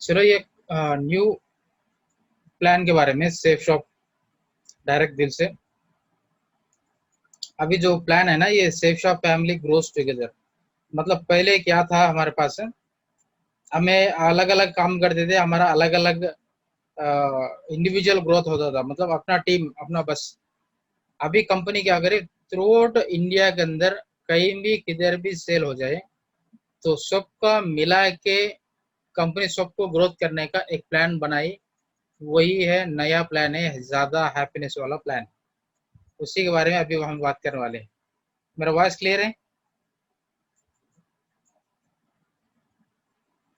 चलो ये new plan के बारे में, सेफ शॉप डायरेक्ट दिल से। अभी जो प्लान है ना, ये Safe Shop family grows together. मतलब पहले क्या था हमारे पास है, हमें अलग अलग काम करते थे, हमारा अलग अलग इंडिविजुअल ग्रोथ होता था, मतलब अपना टीम अपना बस। अभी कंपनी क्या करे, थ्रू आउट इंडिया के अंदर कहीं भी किधर भी सेल हो जाए तो सबका मिला के कंपनी सबको ग्रोथ करने का एक प्लान बनाई। वही है नया प्लान है, ज्यादा हैप्पीनेस वाला प्लान। उसी के बारे में अभी हम बात करने वाले हैं। मेरा वॉइस क्लियर है?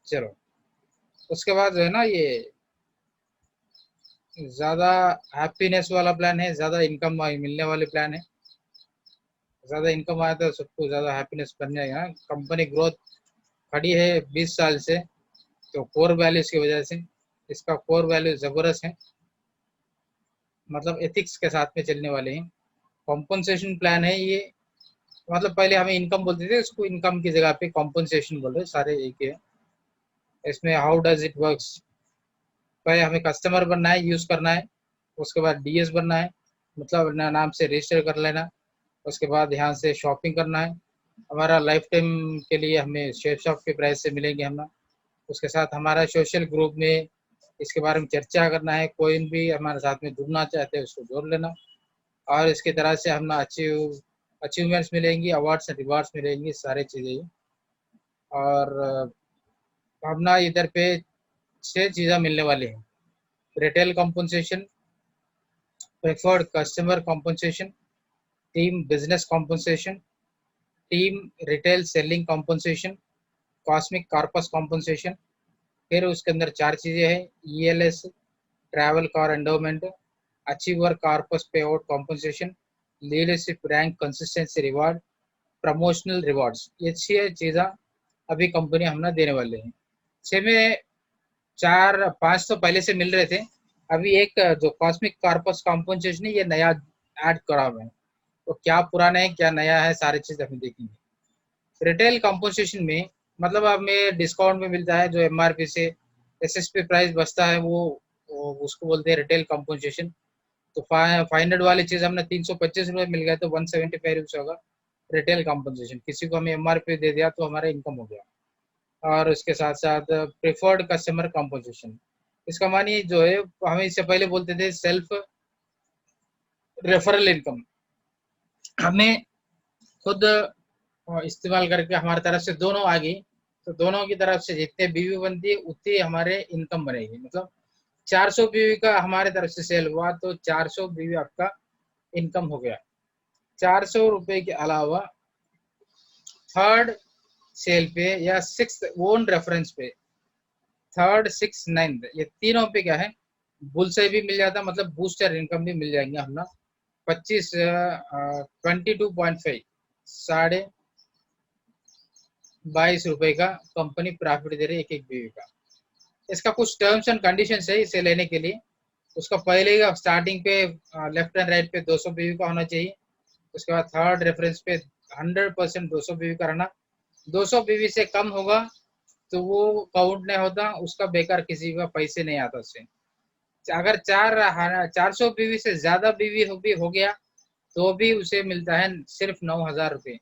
चलो, उसके बाद जो है ना, ये ज्यादा हैप्पीनेस वाला प्लान है, ज्यादा इनकम मिलने वाली प्लान है। ज्यादा इनकम आया तो सबको ज्यादा हैप्पीनेस बन जाएगा। कंपनी ग्रोथ खड़ी है 20 साल से, तो कोर वैल्यूज की वजह से। इसका कोर वैल्यू जबरदस्त है, मतलब एथिक्स के साथ में चलने वाले हैं। कॉम्पनसेशन प्लान है ये। मतलब पहले हमें इनकम बोलते थे, इसको इनकम की जगह पे कॉम्पनसेशन बोल रहे, सारे एक ही है। इसमें हाउ डज इट वर्क्स, पहले हमें कस्टमर बनना है, यूज करना है। उसके बाद डीएस बनना है, मतलब अपना नाम से रजिस्टर कर लेना। उसके बाद यहाँ से शॉपिंग करना है। हमारा लाइफ टाइम के लिए हमें शेयर शॉप के प्राइस से मिलेंगे हम ना। उसके साथ हमारा सोशल ग्रुप में इसके बारे में चर्चा करना है, कोई भी हमारे साथ में जुड़ना चाहते हैं उसको जोड़ लेना। और इसकी तरह से हम ना अचीवमेंट्स मिलेंगी, अवार्ड्स एंड रिवार्ड्स मिलेंगी, सारी चीज़ें। और हम ना इधर पे 6 चीज़ें मिलने वाली हैं। Retail compensation, preferred customer compensation, team business compensation, team retail selling compensation, cosmic corpus compensation. फिर उसके अंदर 4 चीज़ें हैं, ELS travel car endowment, achiever corpus pay out compensation, leadership rank consistency reward, promotional rewards. ये 6 चीज़ें अभी कंपनी हमने देने वाले हैं। 6 में 4 5 तो पहले से मिल रहे थे। अभी एक जो कॉस्मिक कॉर्पस कॉम्पनसेशन है, ये नया ऐड करा हुआ है। तो क्या पुराना है क्या नया है, सारी चीज़ हम देखेंगे। रिटेल कॉम्पोजिशन में मतलब हमें डिस्काउंट में मिलता है, जो एमआरपी से एसएसपी प्राइस बचता है, वो उसको बोलते हैं रिटेल कॉम्पोजिशन। तो 500 वाली चीज हमने 325 रुपये मिल गया तो 175 रुपये होगा रिटेल कॉम्पोजिशन। किसी को हमें एमआरपी दे दिया तो हमारा इनकम हो गया। और उसके साथ साथ प्रेफर्ड कस्टमर कॉम्पोजिशन, इसका मानी जो है, हमें इससे पहले बोलते थे सेल्फ रेफरल इनकम। हमें खुद इस्तेमाल करके हमारी तरफ से दोनों आ गई, तो दोनों की तरफ से जितने बीवी बनती है उतनी हमारे इनकम बनेगी। मतलब 400 बीवी का हमारे तरफ से सेल हुआ तो 400 बीवी आपका इनकम हो गया। 400 रुपये के अलावा थर्ड सेल पे या सिक्स ओन रेफरेंस पे, थर्ड सिक्स नाइन्थ, ये तीनों पे क्या है, बुल से भी मिल जाता, मतलब बूस्टर इनकम भी मिल जाएंगे हम ना। 22.5 ₹22 का कंपनी प्रॉफिट दे रही है एक एक बीवी का। इसका कुछ टर्म्स एंड कंडीशन है इसे लेने के लिए। उसका पहले का स्टार्टिंग पे लेफ्ट एंड राइट पे 200 बीवी का होना चाहिए। उसके बाद थर्ड रेफरेंस पे 100% 200 बीवी का रहना। 200 बीवी से कम होगा तो वो काउंट नहीं होता, उसका बेकार किसी का पैसे नहीं आता उससे। अगर 400 बीवी से ज्यादा बीवी भी हो गया तो भी उसे मिलता है सिर्फ 9,000 रुपये।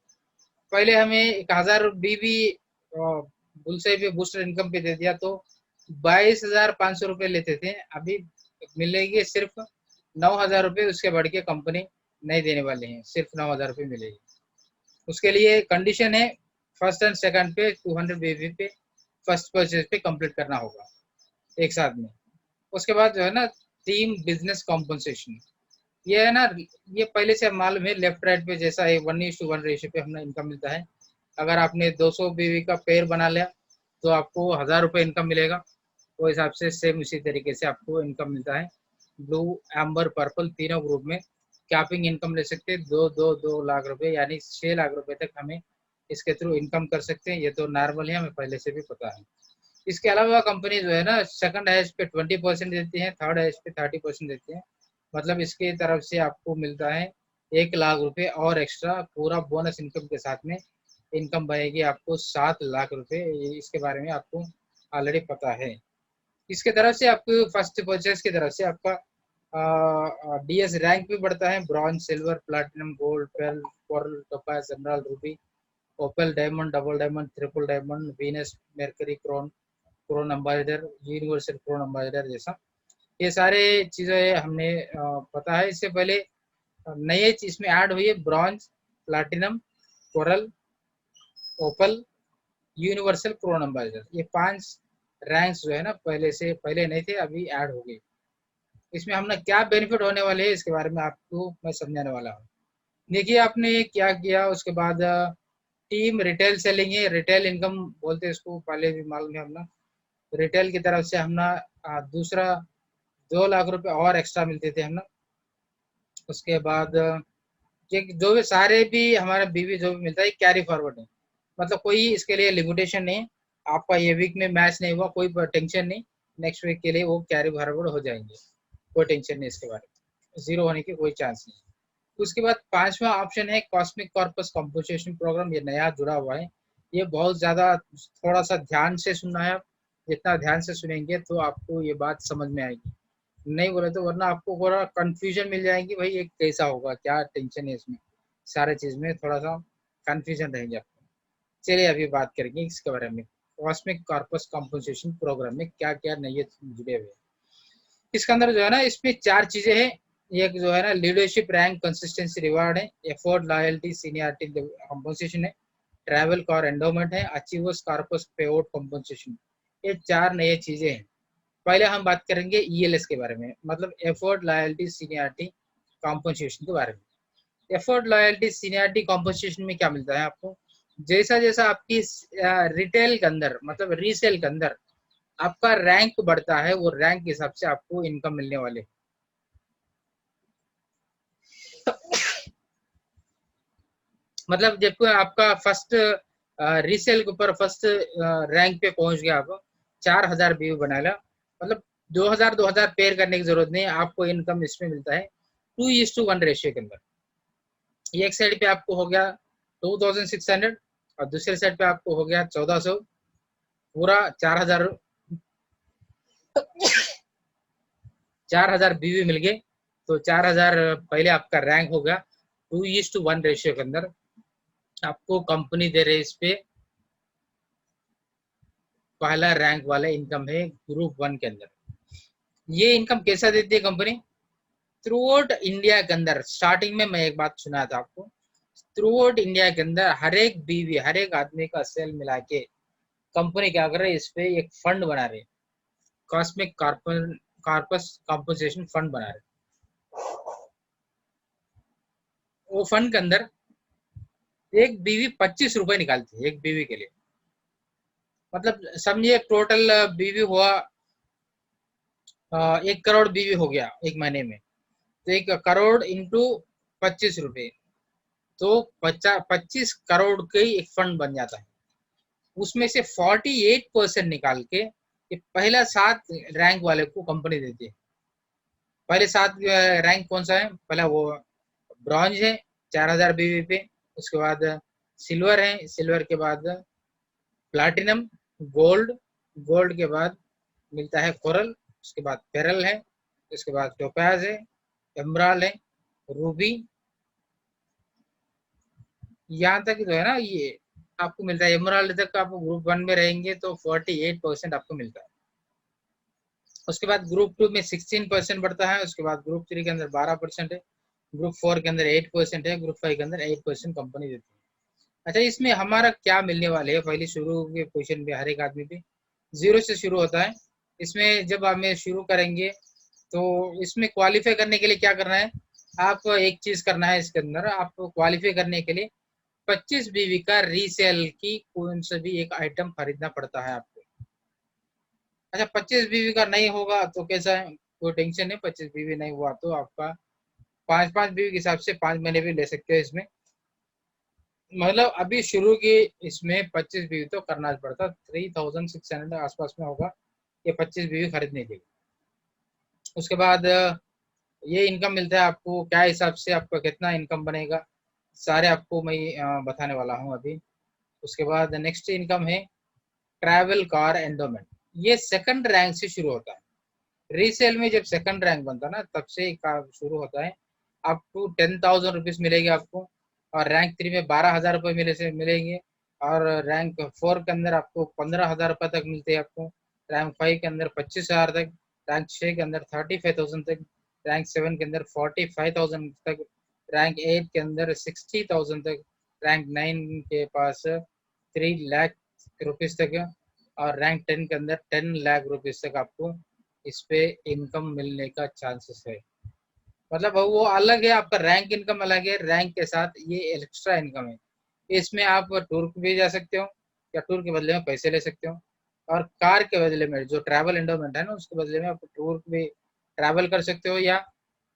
पहले हमें 1,000 बीवी बुल से भी बूस्टर इनकम पे दे दिया तो 22,500 रुपये लेते थे। अभी मिलेगी सिर्फ 9,000 रुपये, उसके बढ़ के कंपनी नहीं देने वाली है, सिर्फ 9,000 रुपये मिलेगी। उसके लिए कंडीशन है, फर्स्ट एंड सेकंड पे 200 बीवी पे फर्स्ट परचेज पे कंप्लीट करना होगा एक साथ में। उसके बाद जो है ना, टीम बिजनेस कॉम्पनसेशन, ये है ना, ये पहले से मालूम है, लेफ्ट राइट पे जैसा है 1:1 रेशियो पे हमें इनकम मिलता है। अगर आपने 200 बीवी का पेयर बना लिया तो आपको 1,000 रुपये इनकम मिलेगा। वो हिसाब से सेम उसी तरीके से आपको इनकम मिलता है। ब्लू, एम्बर, पर्पल तीनों ग्रुप में कैपिंग इनकम ले सकते हैं, 2 लाख रुपए, यानी 6 लाख रुपए तक हमें इसके थ्रू इनकम कर सकते हैं। ये तो नॉर्मल है, हमें पहले से भी पता है। इसके अलावा कंपनी जो है ना, सेकंड हाईएस्ट पे 20% देती है, थर्ड हाईएस्ट पे 30% देती है। मतलब इसकी तरफ से आपको मिलता है 1 लाख रुपए और एक्स्ट्रा, पूरा बोनस इनकम के साथ में इनकम बनेगी आपको 7 लाख रुपए। इसके बारे में आपको ऑलरेडी पता है। इसके तरफ से आपको फर्स्ट परचेस की तरफ से आपका डीएस रैंक भी बढ़ता है, bronze, silver, platinum, gold, pearl, coral, topaz, emerald, ruby, opal, diamond, double diamond, triple diamond, Venus, Mercury, crown, crown ambassador, universal crown ambassador जैसा ये सारे चीजें हमने पता है। इससे पहले नए चीज में ऐड हुई है ब्रॉन्ज, प्लैटिनम, कोरल, ओपल, यूनिवर्सल क्रोन अम्बासिडर। ये 5 रैंक्स जो है ना पहले नहीं थे, अभी ऐड हो गई। इसमें हमने क्या बेनिफिट होने वाले हैं इसके बारे में आपको मैं समझाने वाला हूँ। देखिए आपने क्या किया, उसके बाद टीम रिटेल सेलिंग है, रिटेल इनकम बोलते हैं इसको, पहले भी मालूम है हमने। रिटेल की तरफ से हमने दूसरा 2 लाख रुपए और एक्स्ट्रा मिलते थे हमने। उसके बाद ये जो भी सारे भी हमारा बीवी जो भी मिलता है कैरी फॉरवर्ड है, मतलब कोई इसके लिए लिमिटेशन नहीं है। आपका ये वीक में मैच नहीं हुआ, कोई टेंशन नहीं, नेक्स्ट वीक के लिए वो कैरी फॉरवर्ड हो जाएंगे, कोई टेंशन नहीं इसके बारे में, जीरो होने की कोई चांस नहीं। उसके बाद 5वां ऑप्शन है कॉस्मिक कॉर्पस कंपोजिशन प्रोग्राम, ये नया जुड़ा हुआ है। ये बहुत ज़्यादा थोड़ा सा ध्यान से सुनना है, जितना ध्यान से सुनेंगे तो आपको ये बात समझ में आएगी, नहीं बोले तो वरना आपको पूरा कंफ्यूजन मिल जाएगी, भाई ये कैसा होगा, क्या टेंशन है इसमें, सारे चीज़ में थोड़ा सा कंफ्यूजन रहेंगे आपको। चलिए अभी बात करेंगे इसके बारे में, कॉस्मिक कॉर्पस कंपोजिशन प्रोग्राम में क्या क्या नए जुड़े हुए हैं। इसके अंदर जो है ना, इसमें 4 चीजें हैं। एक जो है ना लीडरशिप रैंक कंसिस्टेंसी रिवार्ड है, एफर्ट, लॉयल्टी, सीनियरिटी कंपोजिशन है, ट्रैवल कार एंडोमेंट है, achievers corpus pay out composition. ये 4 नए चीजें हैं। पहले हम बात करेंगे ईएलएस के बारे में, मतलब एफर्ट, लॉयल्टी, सीनियरिटी कंपोजिशन के बारे में। एफर्ट, लॉयल्टी, सीनियरिटी कंपोजिशन में क्या मिलता है आपको, जैसा जैसा आपकी रिटेल के अंदर मतलब रीसेल के अंदर आपका रैंक बढ़ता है, वो रैंक के हिसाब से आपको इनकम मिलने वाले। मतलब जब आपका फर्स्ट रीसेल के ऊपर फर्स्ट रैंक पे पहुंच गया, आप 4000 व्यू बना ला, मतलब 2000 पेयर करने की जरूरत नहीं है, आपको इनकम इसमें मिलता है 2:1 रेशियो के अंदर। एक साइड पे आपको हो गया 2600 और दूसरे साइड पे आपको हो गया 1400, पूरा 4000 बीवी मिल गए। तो 4000 पहले आपका रैंक हो गया 2:1 रेशियो के अंदर। आपको कंपनी दे रही है इस पे पहला रैंक वाला इनकम है ग्रुप 1 के अंदर। ये इनकम कैसा देती है कंपनी, थ्रू आउट इंडिया के अंदर। स्टार्टिंग में मैं एक बात सुना था आपको, थ्रू आउट इंडिया के अंदर हर एक बीवी हर एक आदमी का सेल मिला के कंपनी क्या कर रही है, इस पे एक फंड बना रही है, कॉस्मिक कॉर्पस कंपोजिशन फंड बना रहे। वो फंड के अंदर एक बीवी 25 रुपए निकालती है एक बीवी के लिए, मतलब समझिए टोटल बीवी हुआ 1 करोड़ बीवी हो गया एक महीने में, तो 1 करोड़ इंटू 25 रुपए, तो 25 करोड़ के एक फंड बन जाता है। उसमें से 48% निकाल के ये पहला 7 रैंक वाले को कंपनी देती है। पहले 7 रैंक कौन सा है, पहला वो ब्रॉन्ज है 4000 बीवी पे, उसके बाद सिल्वर है, सिल्वर के बाद प्लैटिनम, गोल्ड, गोल्ड के बाद मिलता है कोरल, उसके बाद पेरल है, उसके बाद टोपाज है, एमराल्ड है, रूबी, यहाँ तक जो है ना ये आपको मिलता है। एमराल्ड तक आप ग्रुप 1 में रहेंगे तो 48% आपको मिलता है। उसके बाद ग्रुप 2 में 16% बढ़ता है, उसके बाद ग्रुप 3 के अंदर 12% है, ग्रुप 4 के अंदर 8% है, ग्रुप 5 के अंदर 8% कंपनी देती है। अच्छा, इसमें हमारा क्या मिलने वाले है, पहले शुरू के क्वेश्चन में हर एक आदमी पे 0 से शुरू होता है। इसमें जब हमें शुरू करेंगे तो इसमें क्वालिफाई करने के लिए क्या करना है, आप एक चीज करना है इसके अंदर, आपको क्वालिफाई करने के लिए 25 बीवी का रीसेल की कौन सा भी एक आइटम खरीदना पड़ता है आपको। अच्छा, 25 बीवी का नहीं होगा तो कैसा है, कोई टेंशन नहीं, 25 बीवी नहीं हुआ तो आपका 5-5 बीवी के हिसाब से 5 महीने भी ले सकते हैं इसमें। मतलब अभी शुरू की इसमें 25 बीवी तो करना पड़ता, 3600 आसपास में होगा ये 25 बीवी खरीदने के लिए। उसके बाद ये इनकम मिलता है आपको, क्या हिसाब से आपका कितना इनकम बनेगा सारे आपको मैं बताने वाला हूँ अभी। उसके बाद नेक्स्ट इनकम है ट्रैवल कार एंडोमेंट। ये सेकंड रैंक से शुरू होता है। रीसेल में जब सेकंड रैंक बनता है ना, तब से शुरू होता है। अप टू 10,000 रुपीज मिलेगी आपको, और रैंक 3 में 12,000 रुपये मिलेंगे, और रैंक 4 के अंदर आपको 15,000 रुपये तक मिलते हैं आपको, रैंक 5 के अंदर 25,000 तक, रैंक 6 के अंदर 35,000 तक, रैंक 7 के अंदर 45,000 तक, रैंक 8 के अंदर 60,000 तक, रैंक 9 के पास 3 लाख रुपीज तक, और रैंक 10 के अंदर 10 लाख रुपीज तक आपको इस पे इनकम मिलने का चांसेस है। मतलब वो अलग है, आपका रैंक इनकम अलग है, रैंक के साथ ये एक्स्ट्रा इनकम है। इसमें आप टूर पे भी जा सकते हो, या टूर के बदले में पैसे ले सकते हो, और कार के बदले में जो ट्रैवल एंडोमेंट है ना, उसके बदले में आप टूर पे ट्रैवल कर सकते हो, या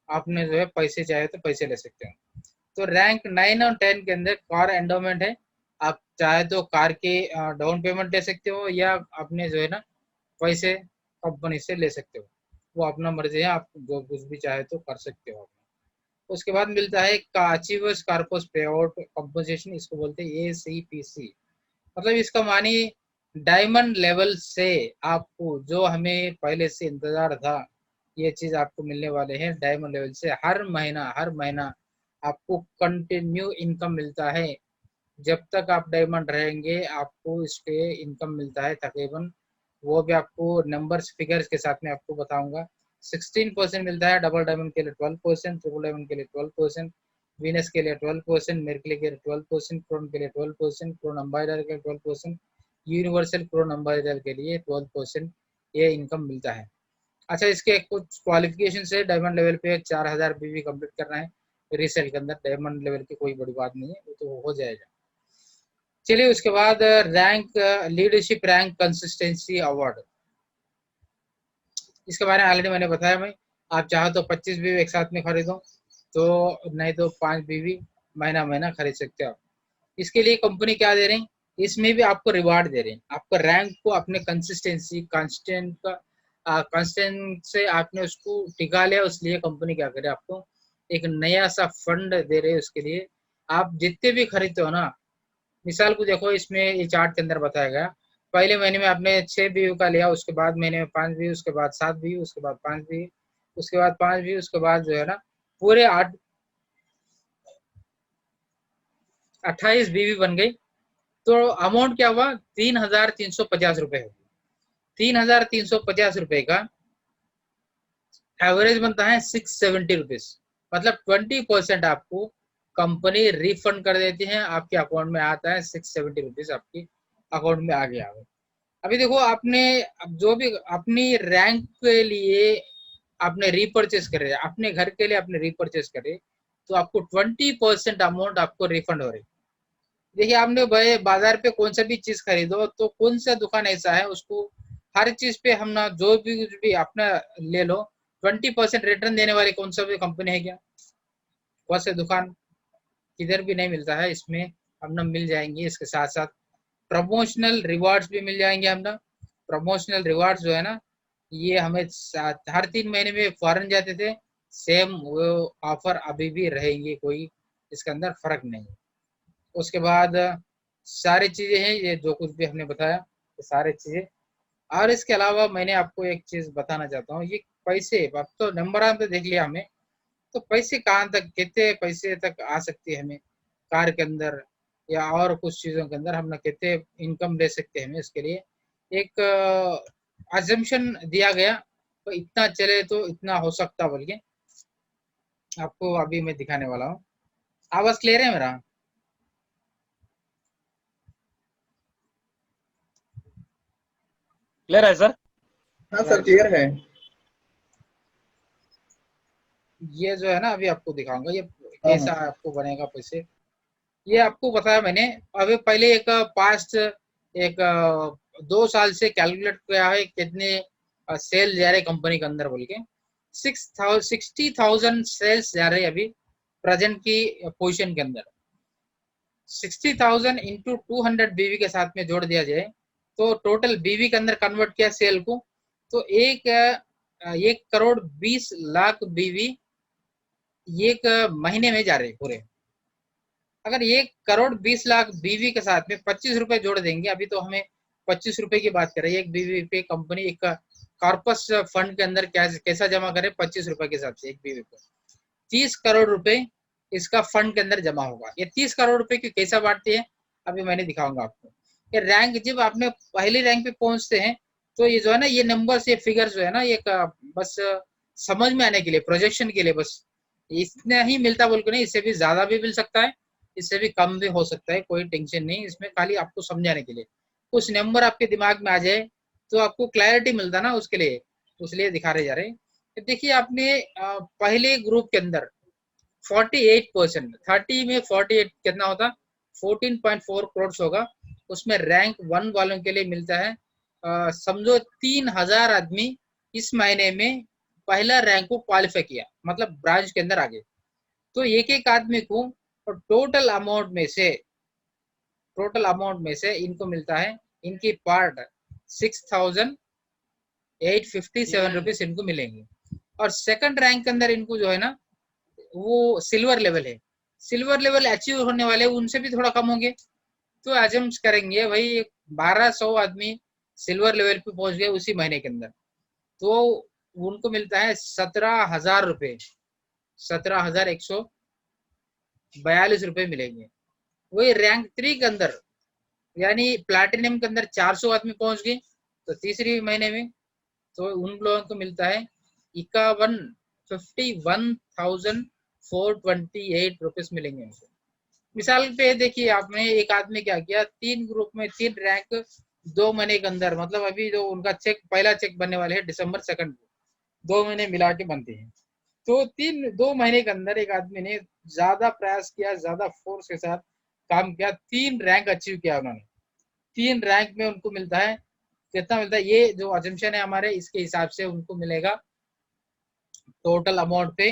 आपने जो है पैसे चाहे तो पैसे ले सकते हो। तो रैंक 9 और 10 के अंदर कार एंडोमेंट है, आप चाहे तो कार के डाउन पेमेंट ले सकते हो, या अपने जो है ना पैसे कंपनी से ले सकते हो, वो अपना मर्जी है, आप जो कुछ भी चाहे तो कर सकते हो। उसके बाद मिलता है achievers corpus pay out composition, इसको बोलते हैं ACPC। मतलब इसका मानी डायमंड लेवल से आपको जो हमें पहले से इंतजार था, ये चीज आपको मिलने वाले हैं डायमंड लेवल से। हर महीना आपको कंटिन्यू इनकम मिलता है। जब तक आप डायमंड रहेंगे आपको इसके इनकम मिलता है तकरीबन, वो भी आपको नंबर्स फिगर्स के साथ में आपको बताऊंगा। 16% मिलता है डबल डायमंड के लिए, 12%, ट्रिपल डायमंड के लिए 12%, वीनस के लिए 12%, मेर्कली के लिए 12%, क्रोन के लिए 12%, क्रोन अम्बाइडर के लिए 12%, यूनिवर्सल क्रोन अम्बाइडर के लिए 12% ये इनकम मिलता है। अच्छा, इसके कुछ क्वालिफिकेशन है। डायमंड लेवल पे 4,000 बीवी कंप्लीट करना है रीसेल के अंदर। डायमंड लेवल की कोई बड़ी बात नहीं है, वो तो हो जाएगा। चलिए, उसके बाद rank leadership rank consistency award, इसके बारे में ऑलरेडी मैंने बताया। मैं आप चाहो तो 25 बीवी एक साथ में खरीदो, तो नहीं तो 5 बीवी महीना महीना खरीद सकते हो आप। इसके लिए कंपनी क्या दे रही है, इसमें भी आपको रिवार्ड दे रहे हैं। आपको रैंक को अपने कंसिस्टेंसी कांस्टेंट का कांस्टेंट से आपने उसको टिका लिया, इसलिए कंपनी क्या करे, आपको एक नया सा फंड दे रहे हैं। उसके लिए आप जितने भी खरीदते हो ना, मिसाल को देखो, इसमें ये चार्ट के अंदर बताया गया, पहले महीने में आपने 6 व्यू का लिया, उसके बाद महीने में 5 व्यू, उसके बाद 7 व्यू, उसके बाद 5 व्यू, उसके बाद 5 व्यू, उसके बाद जो है ना पूरे 28 बीवी बन गई। तो अमाउंट क्या हुआ, 3,350 रुपए। 3,350 रुपए का एवरेज बनता है 670 रुपीज। मतलब 20% आपको कंपनी रिफंड कर देती है, आपके अकाउंट में आता है 670 रुपीज, आपकी अकाउंट में आ गया। अभी देखो, आपने जो भी अपनी रैंक के लिए आपने रीपरचेस करे, अपने घर के लिए आपने रीपरचेस करे, तो आपको 20% अमाउंट आपको रिफंड हो रही। देखिए, आपने भाई बाजार पे कौन सा भी चीज खरीदो, तो कौन सा दुकान ऐसा है उसको हर चीज पे हम ना जो भी कुछ भी अपना ले लो, 20% रिटर्न देने वाली कौन सा भी कंपनी है क्या? कौन सा दुकान, किधर भी नहीं मिलता है। इसमें हम ना मिल जाएंगे। इसके साथ साथ प्रमोशनल रिवार्ड्स भी मिल जाएंगे हम ना। प्रमोशनल रिवार्ड्स जो है ना, ये हमें हर 3 महीने में फॉरेन जाते थे, सेम वो ऑफर अभी भी रहेंगे, कोई इसके अंदर फर्क नहीं। उसके बाद सारी चीजें हैं, ये जो कुछ भी हमने बताया, ये सारी चीजें। और इसके अलावा मैंने आपको एक चीज बताना चाहता हूँ, ये पैसे, अब तो नंबर तो देख लिया हमें, तो पैसे कहाँ तक, कितने पैसे तक आ सकती है हमें कार के अंदर, या और कुछ चीजों के अंदर हम ना कितने इनकम ले सकते हैं हमें। इसके लिए एक अजम्पशन दिया गया, तो इतना चले तो इतना हो सकता, बोल के आपको अभी मैं दिखाने वाला हूँ। आवाज क्लियर है मेरा? क्लियर है सर? हाँ सर, क्लियर है। ये जो है ना, अभी आपको दिखाऊंगा ये हाँ कैसा हाँ। आपको बनेगा पैसे। ये आपको बताया मैंने। अभी पहले एक पास्ट एक 2 साल से कैलकुलेट किया है कितने सेल जा रहे कंपनी के अंदर, बोल के 60,000 सेल्स जा रहे अभी प्रेजेंट की पोजीशन के अंदर। 60,000 इंटू 200 बीवी के साथ में जोड़ दिया जाए, तो टोटल बीवी के अंदर कन्वर्ट किया सेल को, तो 1,20,00,000 बीवी एक महीने में जा रहे पूरे। अगर 1,20,00,000 बीवी के साथ में 25 रुपए जोड़ देंगे, अभी तो हमें ₹25 की बात करें, एक बीवी पे कंपनी एक कॉर्पस फंड के अंदर कैसा जमा करे ₹25 के हिसाब से एक बीवी पे 30 करोड़ रुपए इसका फंड के अंदर जमा होगा। ये 30 करोड़ रुपए की कैसा बांटती है अभी मैंने दिखाऊंगा आपको। ये रैंक जब आपने पहली रैंक पे पहुंचते हैं तो ये जो है ना ये नंबर्स ये फिगर्स जो है ना ये बस समझ में आने के लिए प्रोजेक्शन के लिए बस इतना ही मिलता बोल के नहीं, इससे भी ज्यादा भी मिल सकता है, इससे भी कम भी हो सकता है, कोई टेंशन नहीं इसमें, खाली आपको समझाने के लिए कुछ नंबर आपके दिमाग में आ जाए तो आपको क्लैरिटी मिलता ना उसके लिए, उसलिए दिखा रहे जा रहे हैं। देखिए आपने पहले ग्रुप के अंदर 48%, 30 में 48 कितना होता 14.4 करोड़ होगा, उसमें रैंक 1 वालों के लिए मिलता है समझो 3000 आदमी इस महीने में पहला रैंक को क्वालिफाई किया, मतलब ब्रांच के अंदर आ गए। तो एक एक आदमी को और टोटल अमाउंट में से इनको मिलता है, इनकी पार्ट 6,857 रुपीज इनको मिलेंगे। और सेकंड रैंक के अंदर इनको जो है ना वो सिल्वर लेवल है, सिल्वर लेवल अचीव होने वाले उनसे भी थोड़ा कम होंगे, तो एजम्स करेंगे भाई 1200 आदमी सिल्वर लेवल पे पहुंच गए उसी महीने के अंदर, तो उनको मिलता है 17,000 रुपए, 17,142 रुपए मिलेंगे। वही रैंक 3 के अंदर यानी प्लैटिनम के अंदर 400 आदमी पहुंच गए तो तीसरी महीने में, तो उन लोगों को मिलता है 51,428 रुपीज मिलेंगे उनको। मिसाल पे देखिए आपने एक आदमी क्या किया, 3 ग्रुप में 3 रैंक 2 महीने के अंदर, मतलब अभी जो उनका चेक पहला चेक बनने वाले है दिसंबर 2 को, 2 महीने मिला के बनते हैं, तो 2 महीने के अंदर एक आदमी ने ज्यादा प्रयास किया, ज्यादा फोर्स के साथ काम किया, 3 रैंक अचीव किया उन्होंने, 3 रैंक में उनको मिलता है कितना मिलता है, ये जो अजम्पशन है हमारे इसके हिसाब से उनको मिलेगा टोटल अमाउंट पे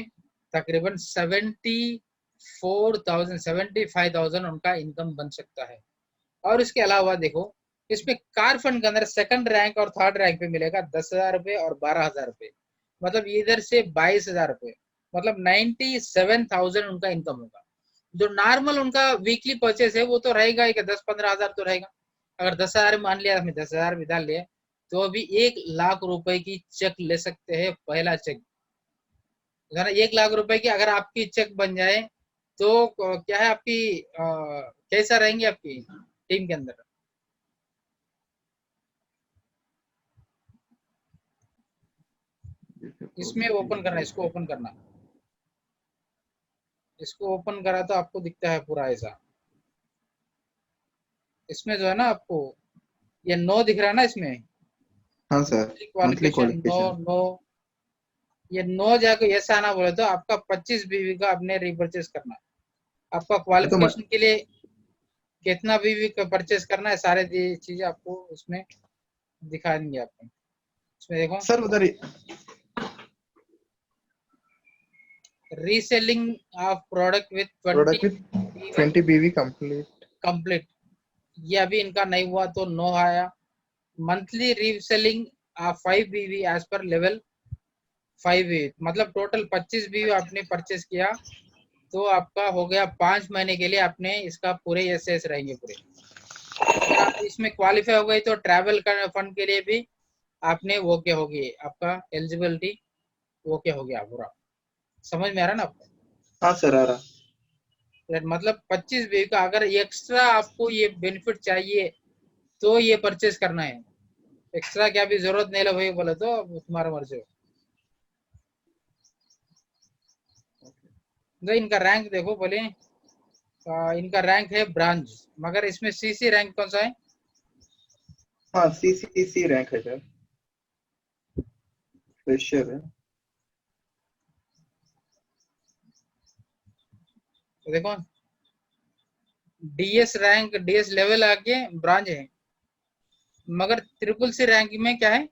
तकरीबन 75,000 उनका इनकम बन सकता है। और इसके अलावा देखो इसमें कार फंड के अंदर सेकंड रैंक और थर्ड रैंक पे मिलेगा 10,000 रुपए और 12,000 रुपए, मतलब इधर से 22,000 रुपए, मतलब 97,000 उनका इनकम होगा। जो नॉर्मल उनका वीकली परचेस है वो तो रहेगा ही, 10-15,000 तो रहेगा। अगर 10,000 मान लिया, हमने 10,000 भी डाल लिया तो अभी 1,00,000 रुपए की चेक ले सकते हैं, पहला चेक 1,00,000 रुपए की अगर आपकी चेक बन जाए तो क्या है आपकी कैसा रहेंगे आपकी टीम के अंदर। इसमें ओपन करना, इसको ओपन करना, इसको ओपन करा तो आपको दिखता है पूरा ऐसा, इसमें जो है ना आपको ये 9 दिख रहा है ना इसमें, हाँ सर, मंथली क्वालिफिकेशन 9 क्वालिफिकेशन। 9, ये 9 जाके ऐसा आना बोले तो आपका 25 बीवी का आपने रिपर्चेस करना है। आपका ये तो क्वालिफिकेशन के लिए कितना बीवी का परचेस करना है सारे चीजें आपको उसमें दिखा देंगे आपको। इसमें देखो सर उधर reselling of product with product 20 with 20 बीवी कंप्लीट। कंप्लीट, ये अभी इनका नहीं हुआ तो 9 आया। मंथली रीसेलिंग ऑफ 5 बीवी एज पर लेवल 5 बीवी, मतलब टोटल 25 बीवी आपने परचेस किया तो आपका हो गया 5 महीने के लिए आपने इसका पूरे एस रहेंगे पूरे। अगर आप इसमें क्वालिफाई हो गए तो ट्रैवल फंड के लिए भी आपने वो क्या होगी, आपका एलिजिबिलिटी वो क्या हो गया पूरा। समझ में आ रहा है ना आपको? हाँ सर आ रहा। मतलब 25 बी का अगर एक्स्ट्रा आपको ये बेनिफिट चाहिए तो ये परचेज करना है, एक्स्ट्रा क्या भी जरूरत नहीं लगे बोले तो तुम्हारा मर्जी हो। तो इनका रैंक देखो बोले इनका रैंक है ब्रांच, मगर इसमें सीसी रैंक कौन सा है? हाँ सीसीसी रैंक है सर, फ्रेशर है। तो देखो डीएस रैंक, डीएस लेवल आके ब्रांच है, मगर ट्रिपल सी रैंक में क्या है,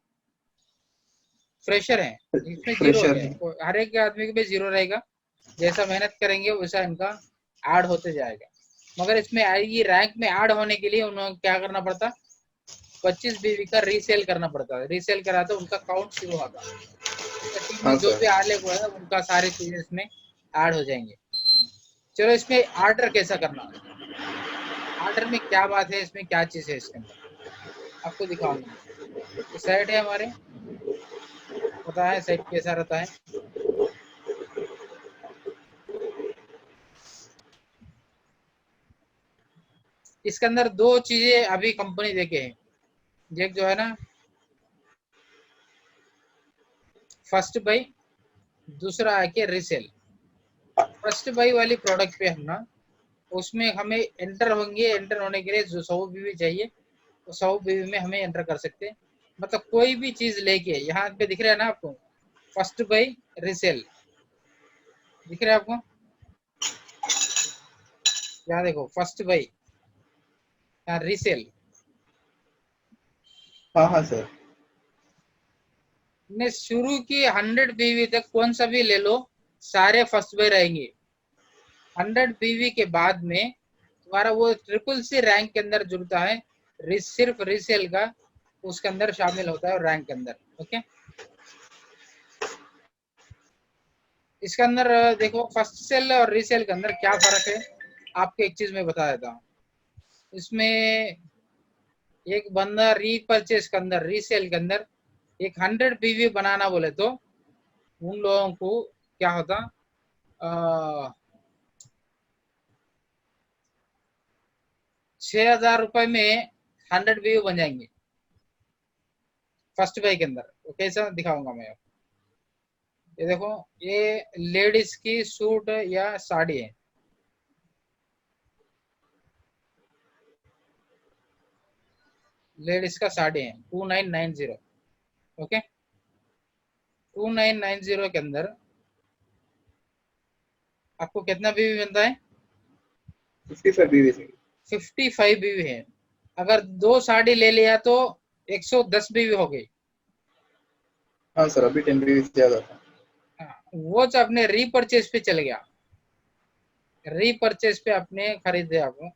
फ्रेशर है, इसमें जीरो फ्रेशर है। है, हर एक आदमी के भी जीरो रहेगा, जैसा मेहनत करेंगे वैसा इनका ऐड होते जाएगा। मगर इसमें आएगी रैंक में ऐड होने के लिए उन्हें क्या करना पड़ता, 25 बीवी का रीसेल करना पड़ता है, रीसेल करा तो उनका काउंट शुरू होगा, तो टीम में हाँ जो सर। भी आले हुआ है उनका सारी चीजें इसमें ऐड हो जाएंगे। चलो इसमें ऑर्डर कैसा करना, ऑर्डर में क्या बात है, इसमें क्या चीज है इसके अंदर। आपको दिखाऊंगा। ये साइट है हमारे, पता है साइट कैसा रहता है। इसके अंदर दो चीजें अभी कंपनी देके है, एक जो है ना फर्स्ट बाई, दूसरा है कि रीसेल। फर्स्ट बाई वाली प्रोडक्ट पे हम ना उसमें हमें एंटर होंगे, एंटर होने के लिए जो 100 बीवी चाहिए तो 100 बीवी में हमें एंटर कर सकते हैं। मतलब कोई भी चीज लेके, यहाँ पे दिख रहा है ना आपको फर्स्ट बाई रीसेल, दिख रहा है आपको? यहाँ देखो फर्स्ट बाई, यहाँ रीसेल। हाँ हाँ सर। ने शुरू की 100 बीवी तक कौन सा भी ले लो, सारे फर्स्ट बाई रहेंगे। 100 बीवी के बाद में तुम्हारा वो ट्रिपल सी रैंक के अंदर जुड़ता है, सिर्फ रीसेल का उसके अंदर शामिल होता है रैंक के अंदर। ओके, इसके अंदर देखो फर्स्ट सेल और रीसेल के अंदर क्या फर्क है, आपको एक चीज मैं बता देता हूँ। इसमें एक बंदा रीपरचेज के अंदर, रीसेल के अंदर एक 100 बीवी बनाना बोले तो उन लोगों को क्या होता, 6,000 रुपए में 100 बीवी बन जाएंगे फर्स्ट बाई के अंदर। वो कैसा दिखाऊंगा मैं। ये देखो, ये लेडीज की सूट या साड़ी है, लेडीज का साड़ी है 2990। ओके, 2990 के अंदर आपको कितना बीवी बनता है? 55 बीवी सर। 55 बीवी है। अगर दो साड़ी ले लिया तो 110 बीवी हो गई। हाँ सर, अभी 10 बीवी ज्यादा था। हाँ, वो जो अपने रीपरचेज पे चल गया, रीपरचेज पे आपने खरीदे आपको,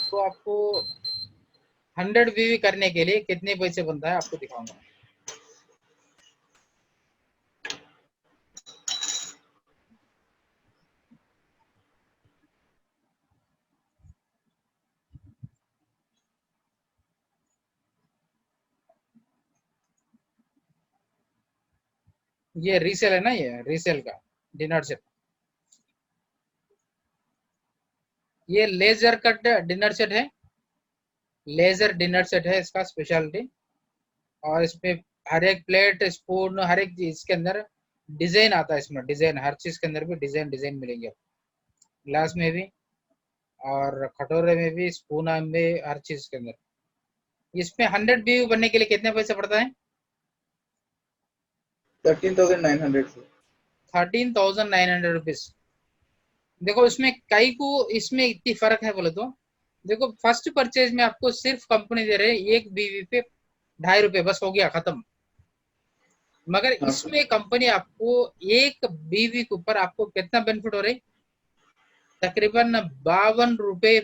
तो आपको 100 बीवी करने के लिए कितने पैसे बनता है आपको दिखाऊंगा। ये रीसेल है ना, ये रीसेल का डिनर सेट, ये लेजर कट डिनर सेट है, लेजर डिनर सेट है इसका स्पेशलिटी। और इसमें हर एक प्लेट स्पून हर एक चीज के अंदर डिजाइन आता है, इसमें डिजाइन हर चीज के अंदर भी डिजाइन डिजाइन मिलेंगे, ग्लास में भी और कटोरे में भी, स्पून में, हर चीज के अंदर। इसमें 100 बीवी बनने के लिए कितने पैसे पड़ता है? 13,900 सर। 13,900 रुपीज। देखो इसमें कई को, इसमें इतनी फर्क है बोले तो, देखो फर्स्ट परचेज में आपको सिर्फ कंपनी दे रहे हैं एक बीवी पे 2.5 रुपए, बस हो गया खत्म। मगर हाँ सर। इसमें कंपनी आपको एक बीवी के ऊपर आपको कितना बेनिफिट हो रही, तकरीबन 52 रुपए